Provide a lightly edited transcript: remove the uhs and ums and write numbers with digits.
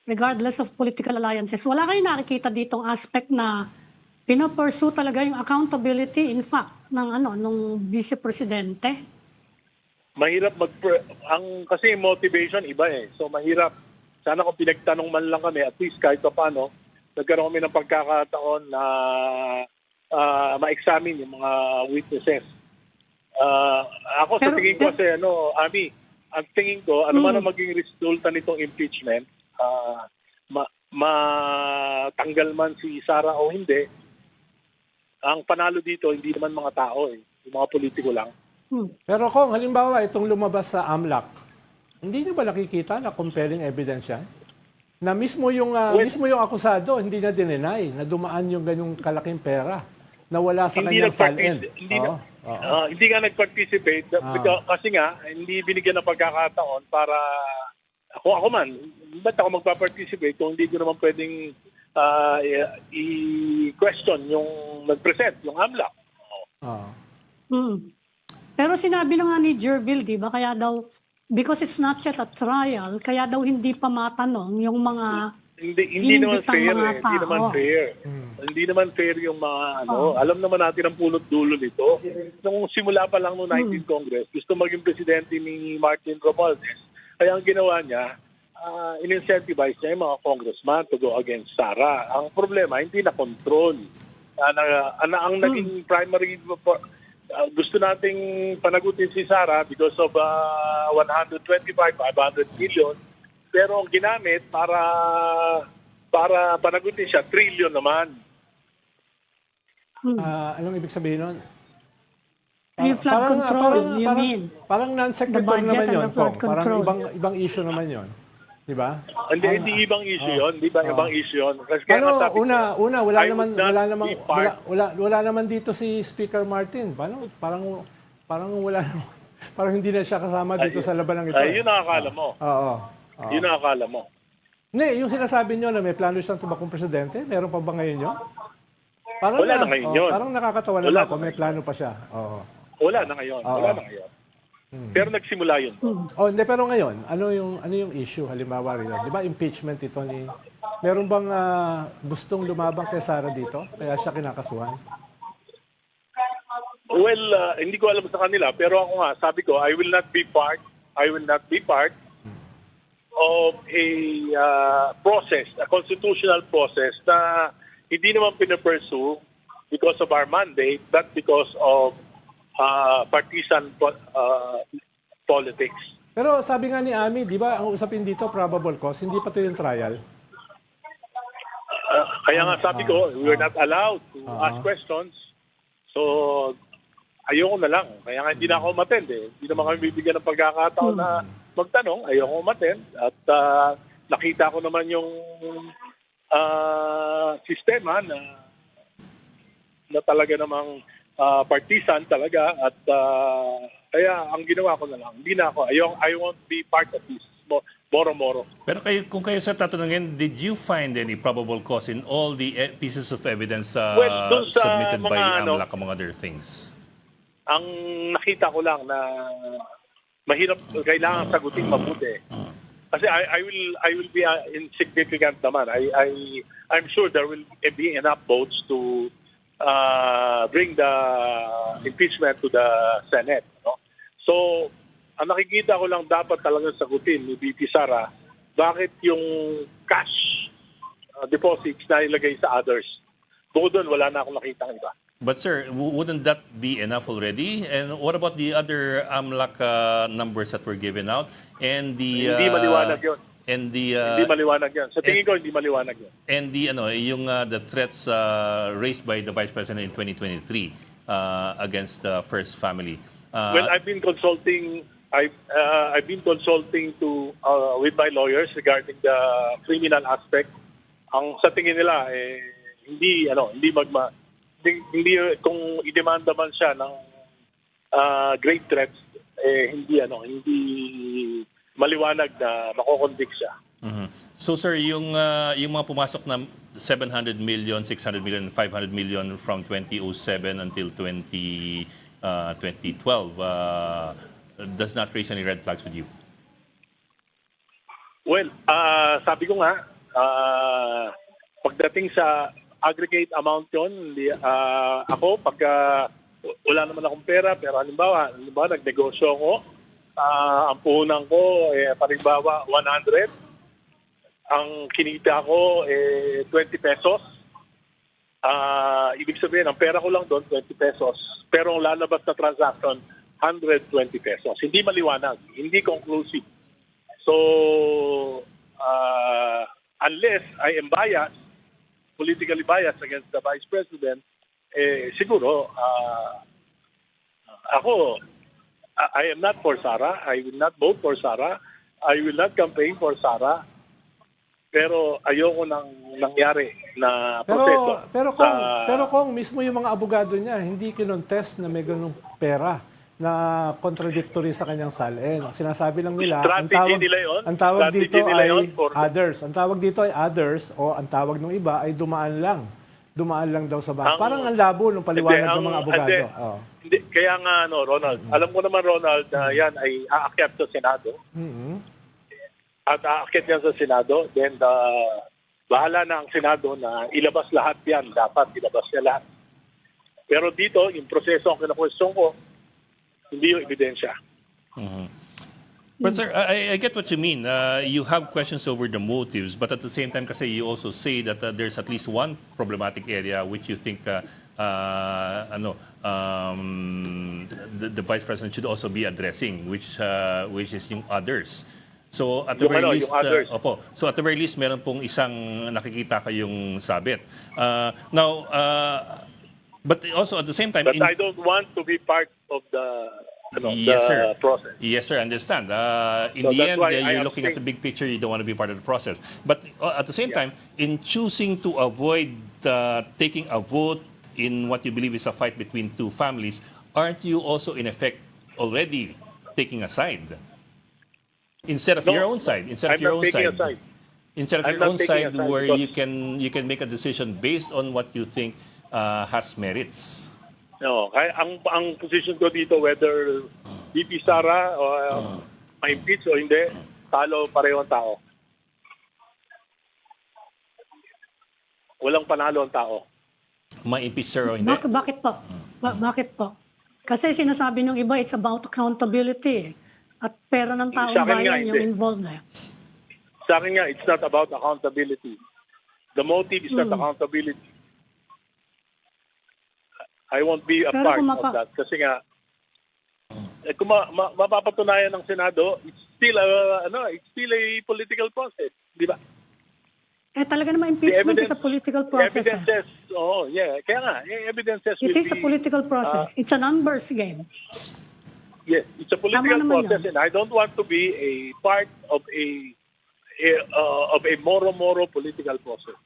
regardless of political alliances. Wala kayong nakikita ditong aspect na pino-pursue talaga yung accountability, in fact, nung Vice Presidente? Mahirap kasi motivation iba eh. So mahirap. Sana kung pinagtanong man lang kami, at least kahit pa paano, nagkaroon kami ng pagkakataon na ma-examine yung mga witnesses. Ako sa tingin ko kasi, Ami, ang tingin ko, ano man ang maging resulta nitong impeachment, matanggal man si Sara o hindi, ang panalo dito, hindi naman mga tao eh. Yung mga politiko lang. Pero kung halimbawa itong lumabas sa AMLAC, hindi niyo ba nakikita na compelling evidence yan? Na mismo yung akusado, hindi na dinenay na dumaan yung ganyong kalaking pera na wala sa kanyang SALN. Hindi nga nag-participate kasi nga hindi binigyan ng pagkakataon para ako man, ba't ako magpa-participate kung hindi ko naman pwedeng i-question yung nag-present, yung AMLAC. Pero sinabi na nga ni Jervil, di ba, kaya daw, because it's not yet a trial, kaya daw hindi pa matanong yung mga hindi naman fair mga tao. Hindi naman fair. Hindi naman fair yung mga alam naman natin ang punot dulo nito. Nung simula pa lang noong 19th Congress, gusto maging presidente ni Martin Romualdez. Kaya ang ginawa niya, in-incentivize niya yung mga congressman to go against Sara. Ang problema, hindi na control. Ang naging primary gusto nating panagutin si Sara because of 125, 500 million. Pero ang ginamit para panagutin siya, trillion naman. Anong ibig sabihin nun? Yung flood control, you mean? Parang non-secretary naman yun. Parang ibang issue naman yun. Di ba? Hindi ibang issue yun. Di ba ibang issue yun? Kasi wala naman dito si Speaker Martin. Parang wala parang hindi na siya kasama dito sa labanang ito. Yun ang akala mo. Yun ang akala mo. Hindi, yung sinasabi nyo na may plano siyang tumakbong presidente, meron pa ba ngayon yun? Wala na ngayon yun. Parang nakakatawa naman kung may plano pa siya. Wala na ngayon. Wala na ngayon. Pero nagsimula yun. Hindi, pero ngayon, ano yung issue halimbawa rin? Di ba impeachment ito ni... Meron bang gustong lumabang kay Sara dito? Kaya siya kinakasuhan? Well, hindi ko alam sa kanila. Pero ako nga, sabi ko, I will not be part of a process, a constitutional process na hindi naman pinapursue because of our mandate, but because of partisan politics. Pero sabi nga ni Ami, di ba, ang usapin dito, probable cause, hindi pa ito yung trial. Kaya nga sabi ko, we're not allowed to ask questions. So, ayoko na lang. Kaya nga hindi na ako umattend eh. Hindi naman kami bibigyan ng pagkakataon na magtanong. Ayoko umattend. At nakita ko naman yung sistema na talaga namang partisan talaga at kaya ang ginawa ko na lang, hindi na ako, I won't be part of this moro-moro. Pero kung kayo sa tatanungin, did you find any probable cause in all the pieces of evidence submitted by AMLAC among other things? Ang nakita ko lang na mahirap, kailangan sagutin mabuti. Kasi I will be insignificant naman. I'm sure there will be enough votes to bring the impeachment to the Senate. No? So, ang nakikita ko lang dapat talagang sagutin ni VP Sara, bakit yung cash deposits na ilagay sa others? Bukod doon, wala na akong nakita iba. But sir, wouldn't that be enough already? And what about the other AMLAC numbers that were given out? And the hindi maliwanag yun. Hindi maliwanag yan. Sa tingin ko, hindi maliwanag yan. And the threats raised by the Vice President in 2023 against the First Family. Well, I've been consulting with my lawyers regarding the criminal aspect. Ang sa tingin nila hindi kung i-demanda man siya ng grave threats hindi maliwanag na makokonvict siya. So sir, yung mga pumasok na 700 million, 600 million, 500 million from 2007 until 2012 does not raise any red flags with you? Well, sabi ko nga, Pagdating sa aggregate amount yun, ako, pagka wala naman akong pera, pero halimbawa nagnegosyo ako, ang puhunan ko, palimbawa, 100, ang kinita ko, 20 pesos. Ibig sabihin, ang pera ko lang doon, 20 pesos. Pero ang lalabas na transaction, 120 pesos. Hindi maliwanag, hindi conclusive. So, unless I am biased, politically biased against the Vice President, siguro, ako, I am not for Sara. I will not vote for Sara. I will not campaign for Sara. Pero ayoko nang nangyari na proseso. Pero kung mismo yung mga abogado niya, hindi kinontest na may ganung pera na contradictory sa kanyang salin. Sinasabi lang nila, Strategy nila yun. ang tawag Strategy dito nila ay yun others. Ang tawag dito ay others o ang tawag ng iba ay dumaan lang. Dumaan lang daw sa bahay. Parang ang labo ng paliwanag ng mga abogado. Hindi, kaya nga, Ronald, alam ko naman, Ronald, na yan ay aakyat sa Senado. At aakyat yan sa Senado, then bahala na ang Senado na ilabas lahat yan. Dapat ilabas niya lahat. Pero dito, yung proseso ang kinakwestiyon ko, hindi yung ebidensya. But sir, I get what you mean. You have questions over the motives, but at the same time, kasi you also say that there's at least one problematic area which you think the Vice President should also be addressing, which is yung others. So at the very least, So at the very least, meron pong isang nakikita kayong sabit. But also at the same time, But I don't want to be part of the yes, sir. process. Yes, sir. I understand. In So the that's end, why I you're am looking at the saying- big picture. You don't want to be part of the process. But at the same time, in choosing to avoid taking a vote in what you believe is a fight between two families, aren't you also in effect already taking a side instead of No, your own side? Instead of I'm your not own taking side. a side. Instead of I'm your not own taking a side, side where because- you can make a decision based on what you think has merits. No, ang position ko dito, whether VP Sara o ma-impeach o hindi, talo pareho ang tao. Walang panalo ang tao. Ma-impeach, sir, o hindi? Bakit po? Bakit po? Kasi sinasabi ng iba, it's about accountability. At pera ng taong Sa akin nga, bayan yung hindi. involved. Sa akin nga, it's not about accountability. The motive is not accountability. I won't be a Pero part kung of that. Kasi nga, kung mapapatunayan ng Senado, it's still a political process. Di ba? Talaga naman impeachment is a political process. Evidences, kaya nga, evidences It will is a be, political process. It's a numbers game. yes, it's a political Tama naman process, yun. and I don't want to be a part of a moro-moro political process.